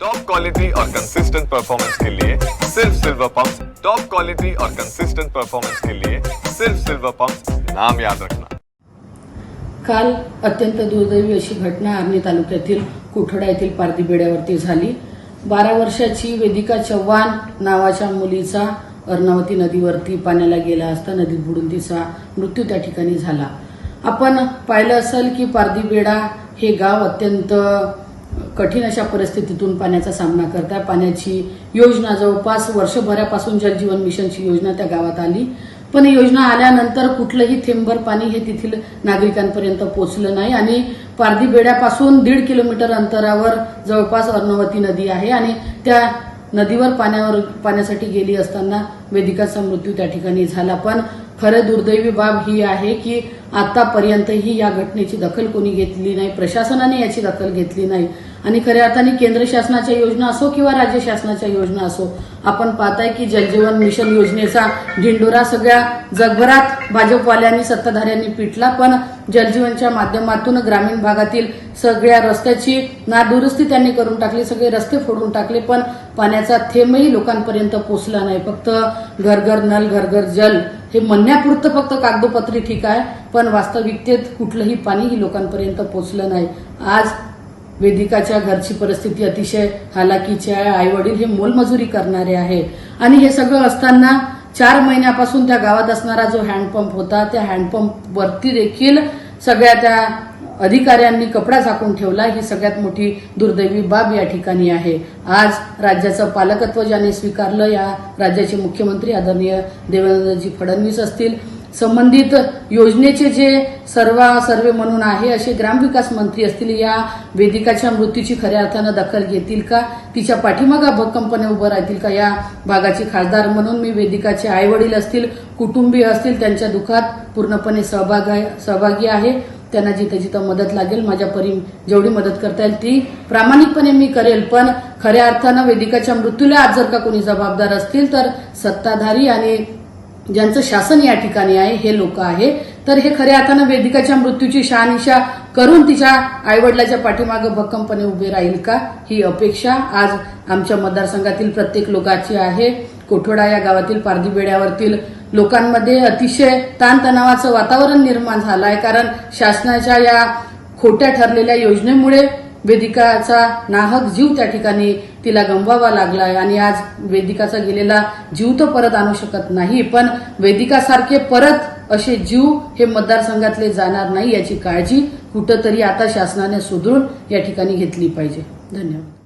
Top quality और consistent performance के लिए सिर्फ सिल्वर पंप। टॉप क्वालिटी और कंसिस्टेंट परफॉर्मेंस के लिए सिर्फ सिल्वर पंप, नाम याद रखना। काल अत्यंत दुर्दैवी अशी घटना आर्णी तालुक्यातील कुठडा येथील पारधी बेड्यावरती झाली। 12 वर्षाची वेदिका चव्हाण नावाच्या मुलीचा अर्णावती नदीवरती पाण्याला गेला असता नदीत बुडून तिचा मृत्यू त्या ठिकाणी झाला। आपण पाहिलं असेल की पारधी बेडा हे गाव अत्यंत कठीण अशा परिस्थितीतून पाण्याचा सामना करत आहे। पाण्याची योजना जवळपास वर्षभरापासून जल जीवन मिशनची योजना त्या गावात आली, पण योजना आल्यानंतर कुठलंही थेंबर पाणी हे तेथील नागरिकांपर्यंत पोहोचलं नाही आणि पारधी बेड्यापासून 1.5 किलोमीटर अंतरावर जवळपास अर्णावती नदी आहे आणि त्या नदीवर पाण्यासाठी गेली असताना वेदिकाचा मृत्यू त्या ठिकाणी झाला। पण खरं दुर्दैवी बाब ही आहे की आतापर्यंतही या घटनेची दखल कोणी घेतली नाही, प्रशासनाने याची दखल घेतली नाही आणि खऱ्या अर्थाने केंद्र शासनाच्या योजना असो किंवा राज्य शासनाच्या योजना असो, आपण पाहताय की जलजीवन मिशन योजनेचा ढिंडोरा सगळ्या जगभरात भाजपवाल्यांनी सत्ताधाऱ्यांनी पिटला, पण जलजीवनच्या माध्यमातून ग्रामीण भागातील सगळ्या रस्त्याची नादुरुस्ती त्यांनी करून टाकली, सगळे रस्ते फोडून टाकले, पण पाण्याचा थेंबही लोकांपर्यंत पोहोचला नाही। फक्त घर घर नल घर घर जल हे म्हणण्यापुरतं फक्त कागदोपत्री ठीक आहे, पण वास्तविकतेत कुठलंही पाणीही लोकांपर्यंत पोहोचलं नाही। आज वेदिकाच्या घरची परिस्थिती अतिशय हालाकीची आहे। आईवडील हे मोलमजुरी करणारे आहे आणि हे सगळं असताना 4 महिन्यापासून त्या गावात असणारा जो हँडपंप होता त्या हँडपंप वरती देखील सगळ्या त्या अधिकाऱ्यांनी कपडा झाकून ठेवला। ही सगळ्यात मोठी दुर्दैवी बाब या ठिकाणी आहे। आज राज्याचं पालकत्व ज्याने स्वीकारलं, या राज्याचे मुख्यमंत्री आदरणीय देवेंद्रजी फडणवीस असतील, संबंधित योजनेचे जे सर्वे म्हणून आहे असे ग्रामविकास मंत्री असतील, या वेदिकाच्या मृत्यूची खऱ्या अर्थानं दखल घेतील का, तिच्या पाठीमागे भक्कमपणे उभं राहतील का? या भागाची खासदार म्हणून मी वेदिकाचे आईवडील असतील, कुटुंबीय असतील, त्यांच्या दुःखात पूर्णपणे सहभागी आहे। त्यांना जिथे जिथं मदत लागेल, माझ्या परी जेवढी मदत करता येईल ती प्रामाणिकपणे मी करेल। पण खऱ्या अर्थानं वेदिकाच्या मृत्यूला आज जर का कोणी जबाबदार असतील तर सत्ताधारी आणि ज्यांचं शासन या ठिकाणी आहे हे लोक आहे, तर हे खऱ्या अर्थानं वेदिकाच्या मृत्यूची शहानिशा करून तिच्या आईवडिलाच्या पाठीमागे भक्कमपणे उभे राहील का, ही अपेक्षा आज आमच्या मतदारसंघातील प्रत्येक लोकांची आहे। कोठोडा या गावातील पारधी बेड्यावरतील लोकांमध्ये अतिशय ताणतणावाचं वातावरण निर्माण झालं आहे, कारण शासनाच्या या खोट्या ठरलेल्या योजनेमुळे वेदिकाचा नाहक जीव त्या ठिकाणी तिला गमवावा लागला आहे आणि आज वेदिकाचा गेलेला जीव तर परत आणू शकत नाही, पण वेदिकासारखे परत असे जीव हे मतदारसंघातले जाणार नाही याची काळजी कुठंतरी आता शासनाने सुदृढ या ठिकाणी घेतली पाहिजे। धन्यवाद।